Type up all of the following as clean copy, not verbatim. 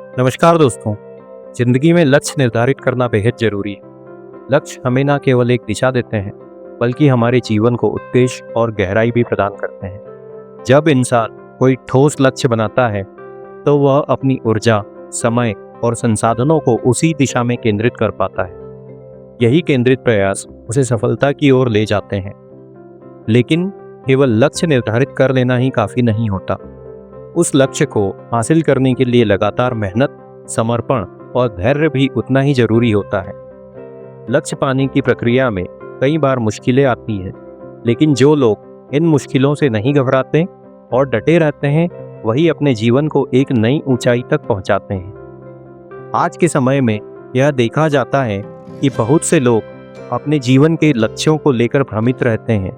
नमस्कार दोस्तों। जिंदगी में लक्ष्य निर्धारित करना बेहद जरूरी है। लक्ष्य हमें न केवल एक दिशा देते हैं बल्कि हमारे जीवन को उद्देश्य और गहराई भी प्रदान करते हैं। जब इंसान कोई ठोस लक्ष्य बनाता है तो वह अपनी ऊर्जा, समय और संसाधनों को उसी दिशा में केंद्रित कर पाता है। यही केंद्रित प्रयास उसे सफलता की ओर ले जाते हैं। लेकिन केवल लक्ष्य निर्धारित कर लेना ही काफ़ी नहीं होता। उस लक्ष्य को हासिल करने के लिए लगातार मेहनत, समर्पण और धैर्य भी उतना ही जरूरी होता है। लक्ष्य पाने की प्रक्रिया में कई बार मुश्किलें आती हैं, लेकिन जो लोग इन मुश्किलों से नहीं घबराते और डटे रहते हैं, वही अपने जीवन को एक नई ऊंचाई तक पहुंचाते हैं। आज के समय में यह देखा जाता है कि बहुत से लोग अपने जीवन के लक्ष्यों को लेकर भ्रमित रहते हैं।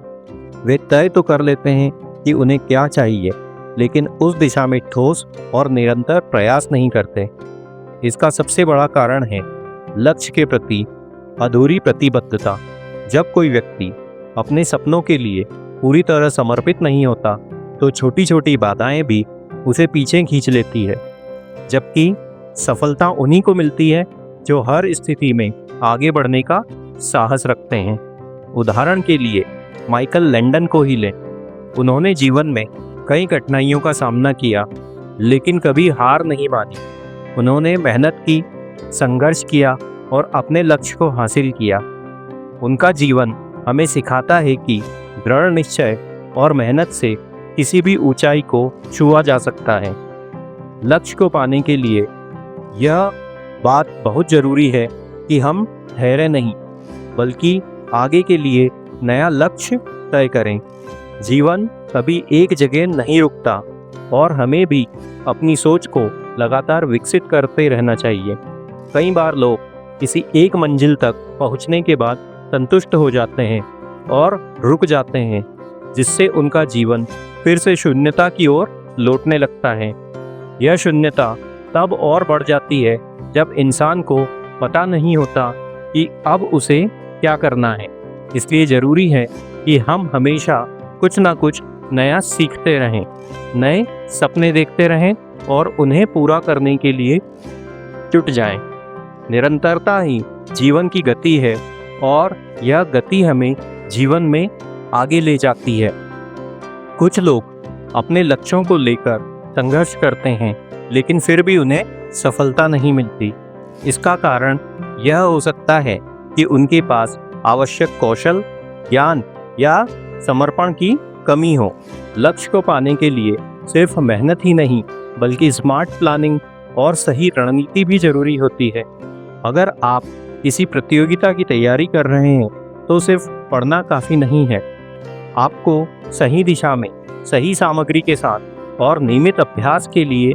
वे तय तो कर लेते हैं कि उन्हें क्या चाहिए, लेकिन उस दिशा में ठोस और निरंतर प्रयास नहीं करते। इसका सबसे बड़ा कारण है लक्ष्य के प्रति अधूरी प्रतिबद्धता। जब कोई व्यक्ति अपने सपनों के लिए पूरी तरह समर्पित नहीं होता तो छोटी छोटी बाधाएं भी उसे पीछे खींच लेती है, जबकि सफलता उन्हीं को मिलती है जो हर स्थिति में आगे बढ़ने का साहस रखते हैं। उदाहरण के लिए माइकल लैंडन को ही लें। उन्होंने जीवन में कई कठिनाइयों का सामना किया, लेकिन कभी हार नहीं मानी। उन्होंने मेहनत की, संघर्ष किया और अपने लक्ष्य को हासिल किया। उनका जीवन हमें सिखाता है कि दृढ़ निश्चय और मेहनत से किसी भी ऊंचाई को छुआ जा सकता है। लक्ष्य को पाने के लिए यह बात बहुत ज़रूरी है कि हम ठहरे नहीं, बल्कि आगे के लिए नया लक्ष्य तय करें। जीवन कभी एक जगह नहीं रुकता और हमें भी अपनी सोच को लगातार विकसित करते रहना चाहिए। कई बार लोग किसी एक मंजिल तक पहुंचने के बाद संतुष्ट हो जाते हैं और रुक जाते हैं, जिससे उनका जीवन फिर से शून्यता की ओर लौटने लगता है। यह शून्यता तब और बढ़ जाती है जब इंसान को पता नहीं होता कि अब उसे क्या करना है। इसलिए ज़रूरी है कि हम हमेशा कुछ ना कुछ नया सीखते रहें, नए सपने देखते रहें और उन्हें पूरा करने के लिए जुट जाएं। निरंतरता ही जीवन की गति है और यह गति हमें जीवन में आगे ले जाती है। कुछ लोग अपने लक्ष्यों को लेकर संघर्ष करते हैं, लेकिन फिर भी उन्हें सफलता नहीं मिलती। इसका कारण यह हो सकता है कि उनके पास आवश्यक कौशल, ज्ञान या समर्पण की कमी हो। लक्ष्य को पाने के लिए सिर्फ मेहनत ही नहीं, बल्कि स्मार्ट प्लानिंग और सही रणनीति भी जरूरी होती है। अगर आप किसी प्रतियोगिता की तैयारी कर रहे हैं तो सिर्फ पढ़ना काफ़ी नहीं है। आपको सही दिशा में, सही सामग्री के साथ और नियमित अभ्यास के लिए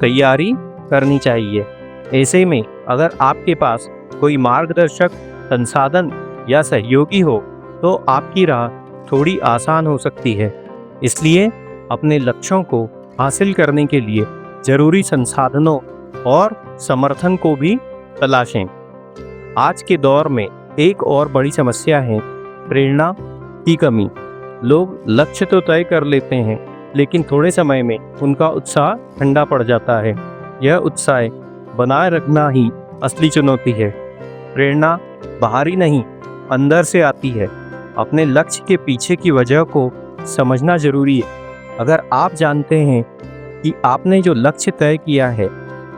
तैयारी करनी चाहिए। ऐसे में अगर आपके पास कोई मार्गदर्शक, संसाधन या सहयोगी हो तो आपकी राह थोड़ी आसान हो सकती है। इसलिए अपने लक्ष्यों को हासिल करने के लिए जरूरी संसाधनों और समर्थन को भी तलाशें। आज के दौर में एक और बड़ी समस्या है प्रेरणा की कमी। लोग लक्ष्य तो तय कर लेते हैं, लेकिन थोड़े समय में उनका उत्साह ठंडा पड़ जाता है। यह उत्साह बनाए रखना ही असली चुनौती है। प्रेरणा बाहरी नहीं, अंदर से आती है। अपने लक्ष्य के पीछे की वजह को समझना जरूरी है। अगर आप जानते हैं कि आपने जो लक्ष्य तय किया है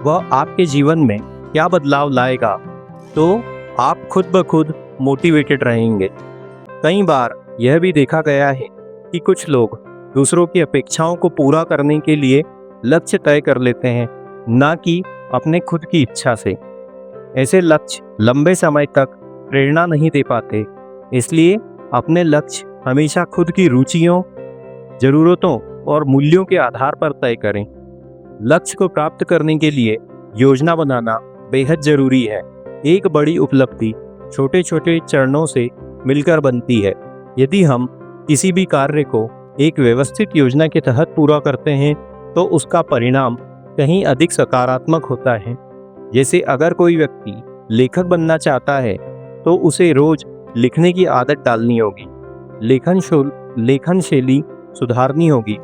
वह आपके जीवन में क्या बदलाव लाएगा, तो आप खुद ब खुद मोटिवेटेड रहेंगे। कई बार यह भी देखा गया है कि कुछ लोग दूसरों की अपेक्षाओं को पूरा करने के लिए लक्ष्य तय कर लेते हैं, ना कि अपने खुद की इच्छा से। ऐसे लक्ष्य लंबे समय तक प्रेरणा नहीं दे पाते। इसलिए अपने लक्ष्य हमेशा खुद की रुचियों, ज़रूरतों और मूल्यों के आधार पर तय करें। लक्ष्य को प्राप्त करने के लिए योजना बनाना बेहद ज़रूरी है। एक बड़ी उपलब्धि छोटे छोटे चरणों से मिलकर बनती है। यदि हम किसी भी कार्य को एक व्यवस्थित योजना के तहत पूरा करते हैं तो उसका परिणाम कहीं अधिक सकारात्मक होता है। जैसे अगर कोई व्यक्ति लेखक बनना चाहता है तो उसे रोज लिखने की आदत डालनी होगी, लेखन शैली सुधारनी होगी,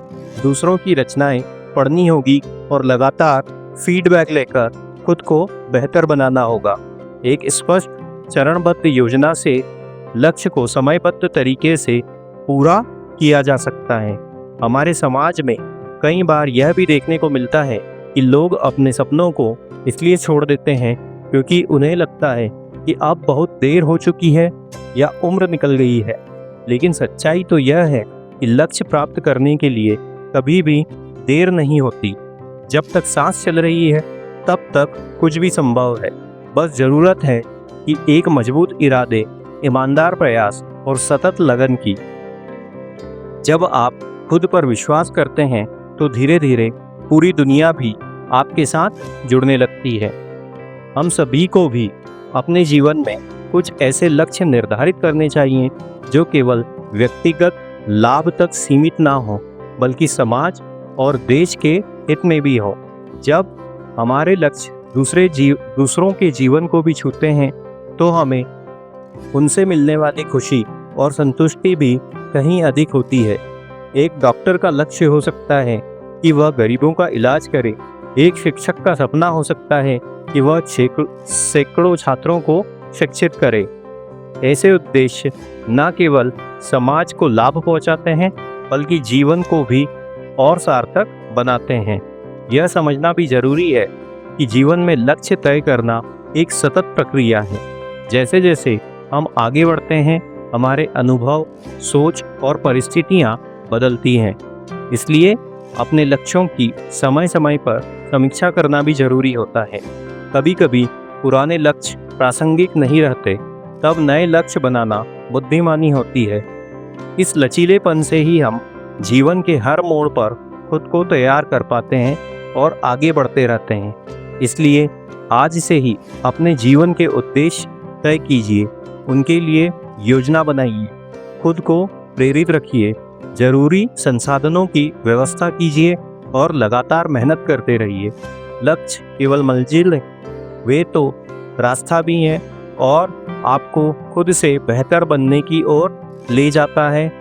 दूसरों की रचनाएं पढ़नी होगी और लगातार फीडबैक लेकर खुद को बेहतर बनाना होगा। एक स्पष्ट चरणबद्ध योजना से लक्ष्य को समयबद्ध तरीके से पूरा किया जा सकता है। हमारे समाज में कई बार यह भी देखने को मिलता है कि लोग अपने सपनों को इसलिए छोड़ देते हैं क्योंकि उन्हें लगता है कि अब बहुत देर हो चुकी है या उम्र निकल गई है। लेकिन सच्चाई तो यह है कि लक्ष्य प्राप्त करने के लिए कभी भी देर नहीं होती। जब तक सांस चल रही है तब तक कुछ भी संभव है। बस ज़रूरत है कि एक मजबूत इरादे, ईमानदार प्रयास और सतत लगन की। जब आप खुद पर विश्वास करते हैं तो धीरे धीरे पूरी दुनिया भी आपके साथ जुड़ने लगती है। हम सभी को भी अपने जीवन में कुछ ऐसे लक्ष्य निर्धारित करने चाहिए जो केवल व्यक्तिगत लाभ तक सीमित ना हो, बल्कि समाज और देश के हित में भी हो। जब हमारे लक्ष्य दूसरों के जीवन को भी छूते हैं तो हमें उनसे मिलने वाली खुशी और संतुष्टि भी कहीं अधिक होती है। एक डॉक्टर का लक्ष्य हो सकता है कि वह गरीबों का इलाज करे। एक शिक्षक का सपना हो सकता है कि वह सैकड़ों छात्रों को शिक्षित करे। ऐसे उद्देश्य न केवल समाज को लाभ पहुंचाते हैं बल्कि जीवन को भी और सार्थक बनाते हैं। यह समझना भी जरूरी है कि जीवन में लक्ष्य तय करना एक सतत प्रक्रिया है। जैसे जैसे हम आगे बढ़ते हैं, हमारे अनुभव, सोच और परिस्थितियां बदलती हैं। इसलिए अपने लक्ष्यों की समय समय पर समीक्षा करना भी जरूरी होता है। कभी कभी पुराने लक्ष्य प्रासंगिक नहीं रहते, तब नए लक्ष्य बनाना बुद्धिमानी होती है। इस लचीलेपन से ही हम जीवन के हर मोड़ पर खुद को तैयार कर पाते हैं और आगे बढ़ते रहते हैं। इसलिए आज से ही अपने जीवन के उद्देश्य तय कीजिए, उनके लिए योजना बनाइए, खुद को प्रेरित रखिए, जरूरी संसाधनों की व्यवस्था कीजिए और लगातार मेहनत करते रहिए। लक्ष्य केवल मंजिल है, वे तो रास्ता भी है और आपको खुद से बेहतर बनने की ओर ले जाता है।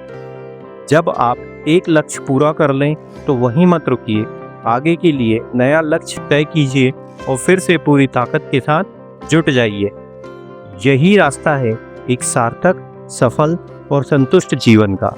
जब आप एक लक्ष्य पूरा कर लें तो वहीं मत रुकिए, आगे के लिए नया लक्ष्य तय कीजिए और फिर से पूरी ताकत के साथ जुट जाइए। यही रास्ता है एक सार्थक, सफल और संतुष्ट जीवन का।